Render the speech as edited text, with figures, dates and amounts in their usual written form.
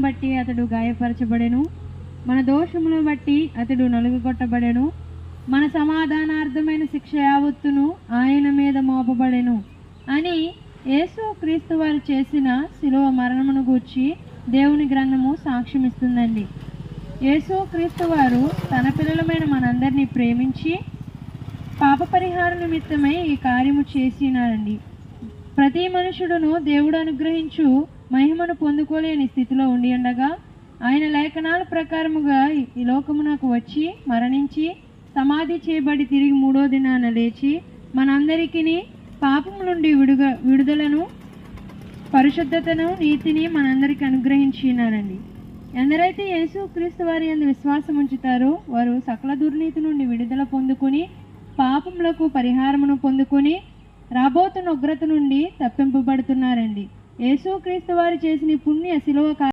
బట్టి అతడు గాయపరచబడెను, మన దోషములను బట్టి అతడు నలుగుగొట్టబడెను. మన సమాధానార్థమైన శిక్ష యావత్తును ఆయన మీద మోపబడెను అని యేసు క్రీస్తు వారు చేసిన శిలువ మరణమును గూర్చి దేవుని గ్రంథము సాక్ష్యమిస్తుందండి. యేసు క్రీస్తు వారు తన పిల్లలమైన మనందరినీ ప్రేమించి పాప పరిహార నిమిత్తమై ఈ కార్యము చేసినారండి. ప్రతి మనుషుడును దేవుడు అనుగ్రహించు మహిమను పొందుకోలేని స్థితిలో ఉండి ఉండగా ఆయన లేఖనాల ప్రకారముగా ఈ లోకమునకు వచ్చి మరణించి సమాధి చేయబడి తిరిగి 3వ దినాన లేచి మనందరికీ పాపము నుండి విడుదలను, పరిశుద్ధతను, నీతిని మనందరికీ అనుగ్రహించినారండి. ఎందరైతే యేసు క్రీస్తు వారి యందు విశ్వాసం ఉంచుతారో వారు సకల దుర్నీతి నుండి విడుదల పొందుకొని పాపములకు పరిహారమును పొందుకొని రాబోతున్న ఉగ్రత నుండి తప్పింపబడుతున్నారండి. యేసు క్రీస్తు వారు చేసిన పుణ్య శిలువ